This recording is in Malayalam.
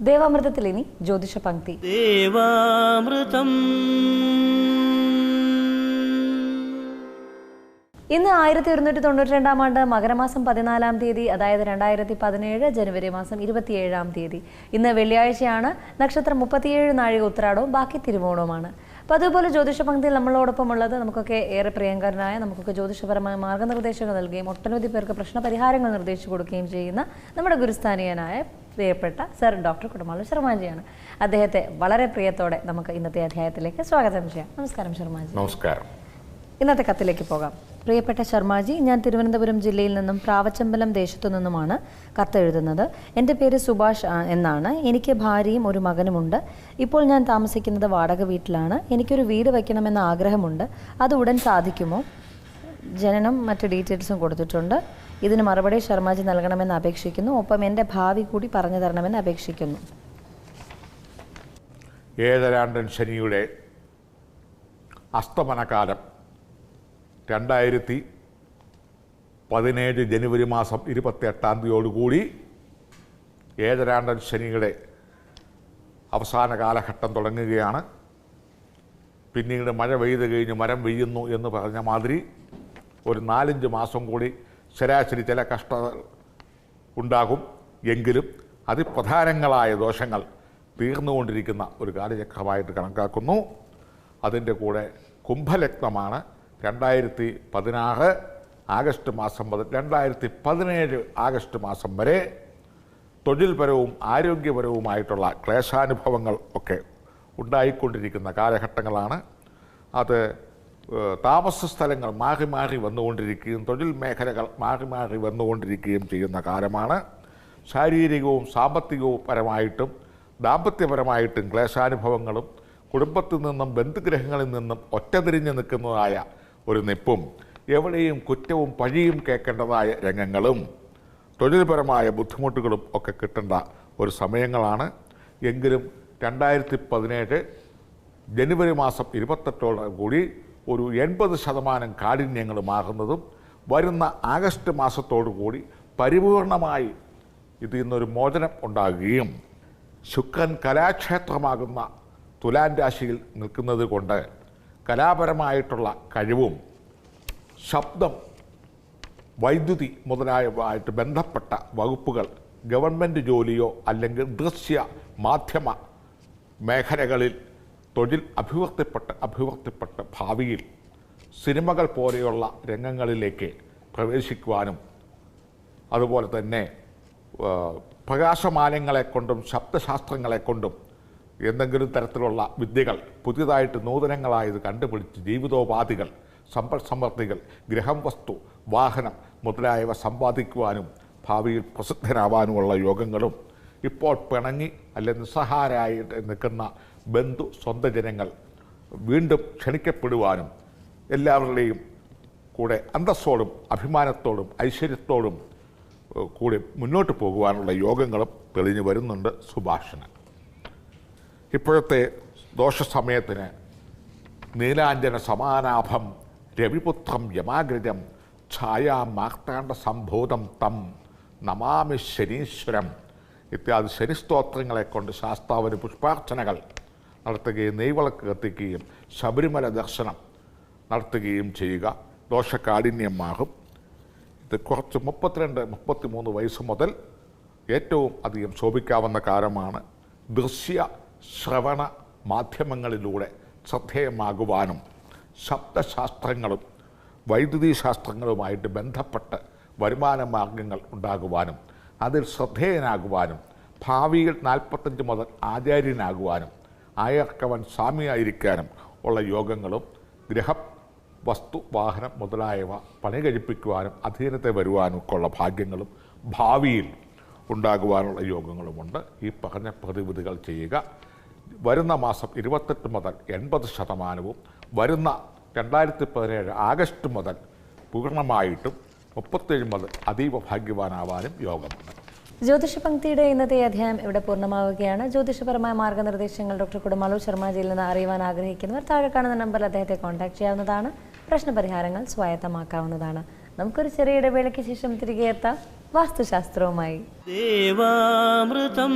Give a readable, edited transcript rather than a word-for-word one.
ദേവാമൃതത്തിൽ ഇനി ജ്യോതിഷ പങ്ക്തി. ഇന്ന് 1192 ആണ്ട് മകരമാസം 14-ാം തീയതി, അതായത് 2017 ജനുവരി മാസം 27-ാം തീയതി. ഇന്ന് വെള്ളിയാഴ്ചയാണ്. നക്ഷത്രം 37 നാഴിക ഉത്രാടവും ബാക്കി തിരുവോണവുമാണ്. അപ്പോൾ അതുപോലെ ജ്യോതിഷ പങ്ക്തിയിൽ നമ്മളോടൊപ്പം ഉള്ളത് നമുക്കൊക്കെ ഏറെ പ്രിയങ്കരനായ, നമുക്കൊക്കെ ജ്യോതിഷപരമായ മാർഗ്ഗനിർദ്ദേശങ്ങൾ നൽകുകയും ഒട്ടനവധി പേർക്ക് പ്രശ്നപരിഹാരങ്ങൾ നിർദ്ദേശിച്ചു കൊടുക്കുകയും ചെയ്യുന്ന നമ്മുടെ ഗുരുസ്ഥാനീയനായ പ്രിയപ്പെട്ട സർ ഡോക്ടർ കുടമാളൂർ ശർമാജിയാണ്. അദ്ദേഹത്തെ വളരെ പ്രിയത്തോടെ നമുക്ക് ഇന്നത്തെ അധ്യായത്തിലേക്ക് സ്വാഗതം ചെയ്യാം. നമസ്കാരം ശർമാജി. നമസ്കാരം. ഇന്നത്തെ കത്തിലേക്ക് പോകാം. പ്രിയപ്പെട്ട ശർമാജി, ഞാൻ തിരുവനന്തപുരം ജില്ലയിൽ നിന്നും പ്രാവച്ചമ്പലം ദേശത്തു നിന്നുമാണ് കത്തെഴുതുന്നത്. എൻ്റെ പേര് സുഭാഷ് എന്നാണ്. എനിക്ക് ഭാര്യയും ഒരു മകനുമുണ്ട്. ഇപ്പോൾ ഞാൻ താമസിക്കുന്നത് വാടക വീട്ടിലാണ്. എനിക്കൊരു വീട് വയ്ക്കണമെന്ന ആഗ്രഹമുണ്ട്. അത് ഉടൻ സാധിക്കുമോ? ജനനം മറ്റ് ഡീറ്റെയിൽസും കൊടുത്തിട്ടുണ്ട്. ഇതിന് മറുപടി ശർമാജി നൽകണമെന്ന് അപേക്ഷിക്കുന്നു. ഒപ്പം എൻ്റെ ഭാവി കൂടി പറഞ്ഞു തരണമെന്ന് അപേക്ഷിക്കുന്നു. ഏഴരാണ്ടൻ ശനിയുടെ അസ്തമനകാലം 2017 ജനുവരി മാസം 28-ാം തീയതിയോടുകൂടി ഏഴരാണ്ടൻ ശനിയുടെ അവസാന കാലഘട്ടം തുടങ്ങുകയാണ്. പിന്നീട് മഴ പെയ്ത് കഴിഞ്ഞ് മരം പെയ്യുന്നു എന്ന് പറഞ്ഞ മാതിരി ഒരു 4-5 മാസം കൂടി ശരാശരി ചില കഷ്ടത ഉണ്ടാകും. എങ്കിലും അതിപ്രധാനങ്ങളായ ദോഷങ്ങൾ തീർന്നുകൊണ്ടിരിക്കുന്ന ഒരു കാലചക്രമായിട്ട് കണക്കാക്കുന്നു. അതിൻ്റെ കൂടെ കുംഭലഗ്നമാണ്. 2016 ആഗസ്റ്റ് മാസം മുതൽ 2017 ആഗസ്റ്റ് മാസം വരെ തൊഴിൽപരവും ആരോഗ്യപരവുമായിട്ടുള്ള ക്ലേശാനുഭവങ്ങൾ ഒക്കെ ഉണ്ടായിക്കൊണ്ടിരിക്കുന്ന കാലഘട്ടങ്ങളാണ്. അത് താമസ സ്ഥലങ്ങൾ മാറി മാറി വന്നുകൊണ്ടിരിക്കുകയും തൊഴിൽ മേഖലകൾ മാറി മാറി വന്നുകൊണ്ടിരിക്കുകയും ചെയ്യുന്ന കാലമാണ്. ശാരീരികവും സാമ്പത്തികവും പരമായിട്ടും ദാമ്പത്യപരമായിട്ടും ക്ലേശാനുഭവങ്ങളും കുടുംബത്തിൽ നിന്നും ബന്ധുഗ്രഹങ്ങളിൽ നിന്നും ഒറ്റതിരിഞ്ഞ് നിൽക്കുന്നതായ ഒരു നിപ്പും എവിടെയും കുറ്റവും പഴിയും കേൾക്കേണ്ടതായ രംഗങ്ങളും തൊഴിൽപരമായ ബുദ്ധിമുട്ടുകളും ഒക്കെ കിട്ടേണ്ട ഒരു സമയങ്ങളാണ്. എങ്കിലും 2017 ജനുവരി മാസം 28 കൂടി ഒരു 80% കാഠിന്യങ്ങൾ മാറുന്നതും വരുന്ന ആഗസ്റ്റ് മാസത്തോടു കൂടി പരിപൂർണമായി ഇതിൽ നിന്നൊരു മോചനം ഉണ്ടാകുകയും ശുക്രൻ കലാക്ഷേത്രമാകുന്ന തുലാൻ രാശിയിൽ നിൽക്കുന്നത് കൊണ്ട് കലാപരമായിട്ടുള്ള കഴിവും ശബ്ദം, വൈദ്യുതി മുതലായവയായിട്ട് ബന്ധപ്പെട്ട വകുപ്പുകൾ, ഗവൺമെൻറ് ജോലിയോ അല്ലെങ്കിൽ ദൃശ്യ മാധ്യമ മേഖലകളിൽ തൊഴിൽ അഭിവൃദ്ധിപ്പെട്ട് ഭാവിയിൽ സിനിമകൾ പോലെയുള്ള രംഗങ്ങളിലേക്ക് പ്രവേശിക്കുവാനും അതുപോലെ തന്നെ പ്രകാശമാനങ്ങളെക്കൊണ്ടും ശബ്ദശാസ്ത്രങ്ങളെക്കൊണ്ടും എന്തെങ്കിലും തരത്തിലുള്ള വിദ്യകൾ പുതിയതായിട്ട് നൂതനങ്ങളായത് കണ്ടുപിടിച്ച് ജീവിതോപാധികൾ, സമ്പൽ സമൃദ്ധികൾ, ഗൃഹം, വസ്തു, വാഹനം മുതലായവ സമ്പാദിക്കുവാനും ഭാവിയിൽ പ്രസിദ്ധരാവാനുമുള്ള യോഗങ്ങളും ഇപ്പോൾ പിണങ്ങി അല്ലെങ്കിൽ നിസ്സഹായരായിട്ട് നിൽക്കുന്ന ബന്ധു സ്വന്തജനങ്ങൾ വീണ്ടും ക്ഷണിക്കപ്പെടുവാനും എല്ലാവരുടെയും കൂടെ അന്തസ്സോടും അഭിമാനത്തോടും ഐശ്വര്യത്തോടും കൂടി മുന്നോട്ട് പോകുവാനുള്ള യോഗങ്ങളും തെളിഞ്ഞു വരുന്നുണ്ട് സുഭാഷന്. ഇപ്പോഴത്തെ ദോഷസമയത്തിന് നീലാഞ്ജന സമാനാഭം രവിപുത്രം യമാഗ്രജം ഛായാ മാർത്താണ്ഡ സംഭൂതം തം നമാമി ശനീശ്വരം ഇത്യാദി ശനിസ്തോത്രങ്ങളെ കൊണ്ട് ശാസ്താവിന് പുഷ്പാർച്ചനകൾ നടത്തുകയും നെയ്വിളക്ക് കത്തിക്കുകയും ശബരിമല ദർശനം നടത്തുകയും ചെയ്യുക. ദോഷകാഠിന്യം മാറും. ഇത് കുറച്ച് 32-33 വയസ്സ് മുതൽ ഏറ്റവും അധികം ശോഭിക്കാവുന്ന കാലമാണ്. ദൃശ്യ ശ്രവണ മാധ്യമങ്ങളിലൂടെ ശ്രദ്ധേയമാകുവാനും ശബ്ദശാസ്ത്രങ്ങളും വൈദ്യുതി ശാസ്ത്രങ്ങളുമായിട്ട് ബന്ധപ്പെട്ട് വരുമാന മാർഗങ്ങൾ ഉണ്ടാകുവാനും അതിൽ ശ്രദ്ധേയനാകുവാനും ഭാവിയിൽ 45 മുതൽ ആചാര്യനാകുവാനും ആയർക്കവൻ സ്വാമിയായിരിക്കാനും ഉള്ള യോഗങ്ങളും ഗ്രഹം, വസ്തു, വാഹനം മുതലായവ പണി കഴിപ്പിക്കുവാനും അധീനത്തെ വരുവാനും ഒക്കെ ഉള്ള ഭാഗ്യങ്ങളും ഭാവിയിൽ ഉണ്ടാകുവാനുള്ള യോഗങ്ങളുമുണ്ട്. ഈ പറഞ്ഞ പ്രതിവിധികൾ ചെയ്യുക. വരുന്ന മാസം 28 മുതൽ 80%, വരുന്ന 2017 ആഗസ്റ്റ് മുതൽ പൂർണ്ണമായിട്ടും 37 മുതൽ അതീവ ഭാഗ്യവാനാവാനും യോഗമുണ്ട്. ജ്യോതിഷ പങ്ക്തിയുടെ ഇന്നത്തെ അധ്യായം ഇവിടെ പൂർണ്ണമാവുകയാണ്. ജ്യോതിഷപരമായ മാർഗ്ഗനിർദ്ദേശങ്ങൾ ഡോക്ടർ കുടമാളൂർ ശർമാജിയിൽ നിന്ന് അറിയുവാൻ ആഗ്രഹിക്കുന്നവർ താഴെ കാണുന്ന നമ്പറിൽ അദ്ദേഹത്തെ കോൺടാക്ട് ചെയ്യാവുന്നതാണ്. പ്രശ്നപരിഹാരങ്ങൾ സ്വായത്തമാക്കാവുന്നതാണ്. നമുക്കൊരു ചെറിയ ഇടവേളയ്ക്ക് ശേഷം തിരികെ എത്താം വാസ്തുശാസ്ത്രവുമായി. ദേവാമൃതം